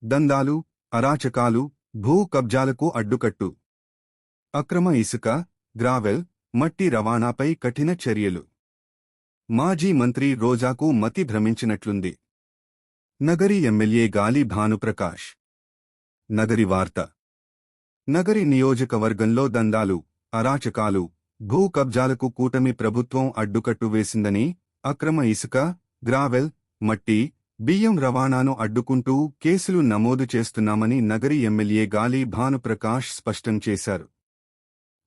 దందాలు, అరాచకాలు, భూ కబ్జాలకు అడ్డుకట్టు. అక్రమ ఇసుక, గ్రావెల్, మట్టి రవాణాపై కఠిన చర్యలు. మాజీ మంత్రి రోజాకు మతి భ్రమించినట్లుంది. నగరి ఎమ్మెల్యే గాలి భానుప్రకాష్. నగరి వార్త. నగరి నియోజకవర్గంలో దందాలు, అరాచకాలు, భూ కబ్జాలకు కూటమి ప్రభుత్వం అడ్డుకట్టు వేసిందని, అక్రమ ఇసుక, గ్రావెల్, మట్టి, బియ్యం రవాణాను అడ్డుకుంటూ కేసులు నమోదు చేస్తున్నామని నగరి ఎమ్మెల్యే గాలి భానుప్రకాష్ స్పష్టం చేశారు.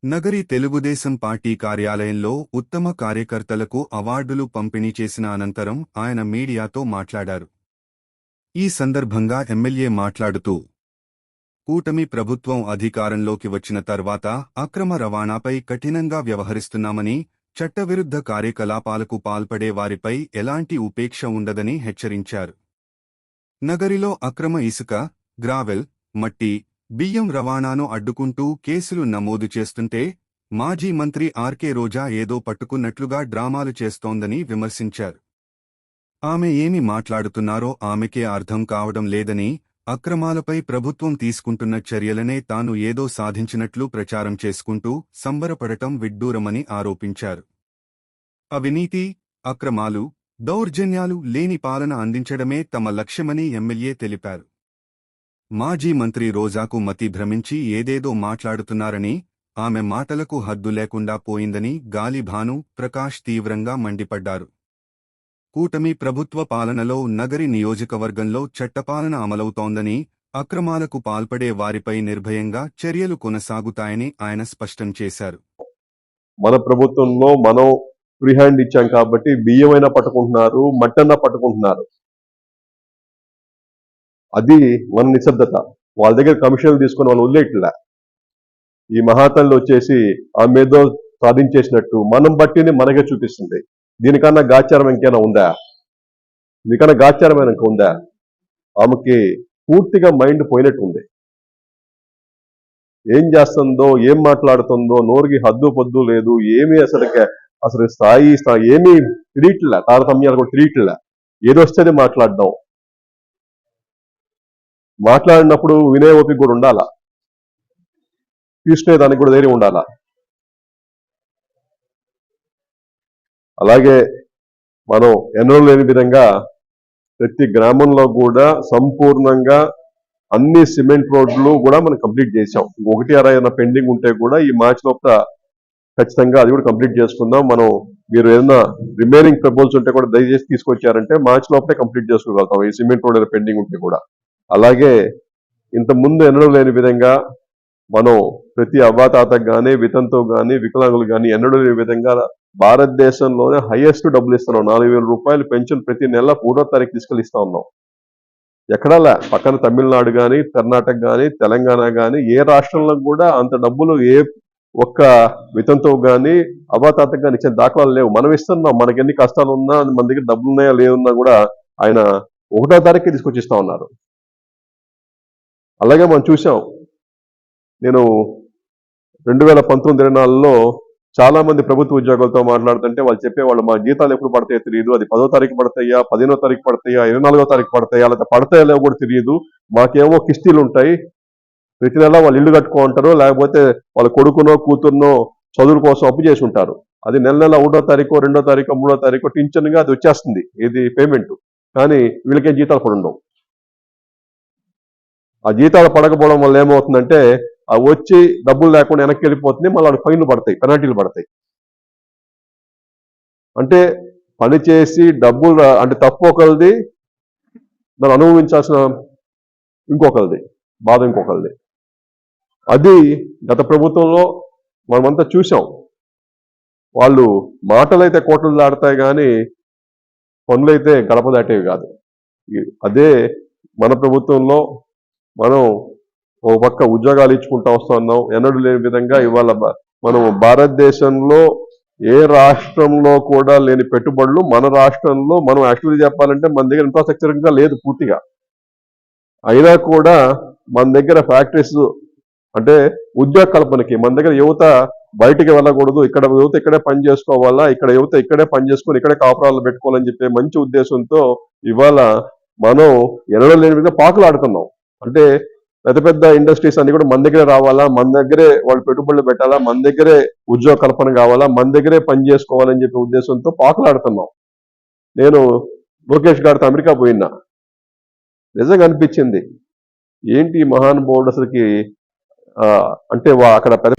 నగరి తెలుగుదేశం పార్టీ కార్యాలయంలో ఉత్తమ కార్యకర్తలకు అవార్డులు పంపిణీ చేసిన అనంతరం ఆయన మీడియాతో మాట్లాడారు. ఈ సందర్భంగా ఎమ్మెల్యే మాట్లాడుతూ, కూటమి ప్రభుత్వం అధికారంలోకి వచ్చిన తర్వాత అక్రమ రవాణాపై కఠినంగా వ్యవహరిస్తున్నామని, చట్టవిరుద్ధ కార్యకలాపాలకు పాల్పడే వారిపై ఎలాంటి ఉపేక్ష ఉండదని హెచ్చరించారు. నగరిలో అక్రమ ఇసుక, గ్రావెల్, మట్టి, బియ్యం రవాణాను అడ్డుకుంటూ కేసులు నమోదు చేస్తుంటే మాజీ మంత్రి ఆర్కే రోజా ఏదో పట్టుకున్నట్లుగా డ్రామాలు చేస్తోందని విమర్శించారు. ఆమె ఏమి మాట్లాడుతున్నారో ఆమెకే అర్థం కావడం లేదని, అక్రమాలపై ప్రభుత్వం తీసుకుంటున్న చర్యలనే తాను ఏదో సాధించినట్లు ప్రచారం చేసుకుంటూ సంబరపడటం విడ్డూరమని ఆరోపించారు. అవినీతి, అక్రమాలు, దౌర్జన్యాలు లేని పాలన అందించడమే తమ లక్ష్యమని ఎమ్మెల్యే తెలిపారు. మాజీ మంత్రి రోజాకు మతి భ్రమించి ఏదేదో మాట్లాడుతున్నారని, ఆమె మాటలకు హద్దు లేకుండా పోయిందని గాలి భాను ప్రకాష్ తీవ్రంగా మండిపడ్డారు. కూటమి ప్రభుత్వ పాలనలో నగరి నియోజకవర్గంలో చట్టపాలన అమలవుతోందని, అక్రమాలకు పాల్పడే వారిపై నిర్భయంగా చర్యలు కొనసాగుతాయని ఆయన స్పష్టం చేశారు. మన ప్రభుత్వంలో మనం ఫ్రీ హ్యాండ్ ఇచ్చాం కాబట్టి బియ్యమైనా పట్టుకుంటున్నారు, మట్టన్నా పట్టుకుంటున్నారు. అది మన నిశ్శబ్దత. వాళ్ళ దగ్గర కమిషన్లు తీసుకుని వాళ్ళు వదిలేట్లా. ఈ మహాతల్లి వచ్చేసి ఆ మీదో సాధించేసినట్టు మనం బట్టిని మనకే చూపిస్తుంది. దీనికన్నా గాచారం ఇంకేనా ఉందా? దీనికన్నా గాచారమైన ఇంకా ఉందా? ఆమెకి పూర్తిగా మైండ్ పోయినట్టుంది. ఏం చేస్తుందో, ఏం మాట్లాడుతుందో నోరుకి హద్దు పొద్దు లేదు. ఏమీ అసలు స్థాయి ఏమీ తిరియట్లే. తారతమ్యాలు కూడా తిరియట్లే. ఏదొస్తే మాట్లాడడం. మాట్లాడినప్పుడు వినే ఓపిక కూడా ఉండాలా, తీసుకునేదానికి కూడా ధైర్యం ఉండాలా. అలాగే మనం ఎన్నో లేని విధంగా ప్రతి గ్రామంలో కూడా సంపూర్ణంగా అన్ని సిమెంట్ రోడ్లు కూడా మనం కంప్లీట్ చేసాం. 1-6 పెండింగ్ ఉంటే కూడా ఈ మార్చి లోపల ఖచ్చితంగా అది కూడా కంప్లీట్ చేసుకుందాం. మీరు ఏదైనా రిమైనింగ్ ప్రపోజల్స్ ఉంటే కూడా దయచేసి తీసుకొచ్చారంటే మార్చి లోపలే కంప్లీట్ చేసుకోగలుగుతాం ఈ సిమెంట్ రోడ్ పెండింగ్ ఉంటే కూడా. అలాగే ఇంత ముందు ఎన్నడూ లేని విధంగా మనం ప్రతి అవ్వాతాతకు కానీ, వితంతో కానీ, వికలాంగులు కానీ ఎన్నడూ లేని విధంగా భారతదేశంలోనే హైయెస్ట్ డబ్బులు ఇస్తున్నాం. 4,000 రూపాయలు పెన్షన్ ప్రతి నెల 1వ తారీఖు తీసుకెళ్ళి ఇస్తా ఉన్నాం. ఎక్కడలా పక్కన తమిళనాడు కానీ, కర్ణాటక కానీ, తెలంగాణ కానీ ఏ రాష్ట్రంలో కూడా అంత డబ్బులు ఏ ఒక్క వితంతో కానీ, అవ్వాతాతకు కానీ ఇచ్చే దాఖలాలు లేవు. మనం ఇస్తున్నాం. మనకి ఎన్ని కష్టాలు ఉన్నా, మన దగ్గర డబ్బులు ఉన్నాయా లేవున్నా కూడా ఆయన 1వ తారీఖే తీసుకొచ్చి ఇస్తా ఉన్నారు. అలాగే మనం చూసాం. నేను 2019-24లో చాలా మంది ప్రభుత్వ ఉద్యోగులతో మాట్లాడుతుంటే వాళ్ళు చెప్పేవాళ్ళు, మా జీతాలు ఎప్పుడు పడతాయో తెలియదు. అది 10వ తారీఖు పడతాయా, 15వ తారీఖు పడతాయా, 24వ తారీఖు పడతాయా, లేకపోతే పడతాయా లేవో కూడా తెలియదు. మాకేమో కిస్తీలు ఉంటాయి. ప్రతి నెల వాళ్ళు ఇల్లు కట్టుకుంటారు, లేకపోతే వాళ్ళ కొడుకునో కూతురునో చదువుల కోసం అప్పు చేసి ఉంటారు. అది నెల 1వ తారీఖు, 2వ తారీఖు, 3వ తారీఖు టించన్గా అది వచ్చేస్తుంది ఇది పేమెంట్. కానీ వీళ్ళకేం జీతాలు పడుండవు. ఆ జీతాలు పడకపోవడం వల్ల ఏమవుతుందంటే ఆ వచ్చి డబ్బులు లేకుండా వెనక్కి వెళ్ళిపోతుంది. మళ్ళీ వాళ్ళకి ఫైన్లు పడతాయి, పెనాల్టీలు పడతాయి. అంటే పని చేసి డబ్బులు అంటే తప్పు ఒకరిది, దాన్ని అనుభవించాల్సిన ఇంకొకరిది, బాధ ఇంకొకరిది. అది గత ప్రభుత్వంలో మనమంతా చూసాం. వాళ్ళు మాటలైతే కోటలు దాడతాయి కానీ పనులైతే గడప దాటేవి కాదు. అదే మన ప్రభుత్వంలో మనం ఓ పక్క ఉద్యోగాలు ఇచ్చుకుంటూ వస్తున్నాం. ఎన్నడూ లేని విధంగా ఇవాళ మనం భారతదేశంలో ఏ రాష్ట్రంలో కూడా లేని పెట్టుబడులు మన రాష్ట్రంలో, మనం యాక్చువల్లీ చెప్పాలంటే మన దగ్గర ఇన్ఫ్రాస్ట్రక్చర్గా లేదు పూర్తిగా. అయినా కూడా మన దగ్గర ఫ్యాక్టరీస్ అంటే ఉద్యోగ కల్పనకి మన దగ్గర యువత బయటికి వెళ్ళకూడదు, ఇక్కడ యువత ఇక్కడే పని చేసుకోవాలా, ఇక్కడ యువత ఇక్కడే పని చేసుకొని ఇక్కడే కాపురాలు పెట్టుకోవాలని చెప్పే మంచి ఉద్దేశంతో ఇవాళ మనం ఎన్నడూ లేని విధంగా పాకులు ఆడుతున్నాం. అంటే పెద్ద పెద్ద ఇండస్ట్రీస్ అన్ని కూడా మన దగ్గరే రావాలా, మన దగ్గరే వాళ్ళు పెట్టుబడులు పెట్టాలా, మన దగ్గరే ఉద్యోగ కల్పన కావాలా, మన దగ్గరే పని చేసుకోవాలని చెప్పే ఉద్దేశంతో పాకులాడుతున్నాం. నేను లోకేష్ గారితో అమెరికా పోయినా, నిజంగా అనిపించింది ఏంటి ఈ మహానుభావుడు అసలుకి, అంటే అక్కడ పెద్ద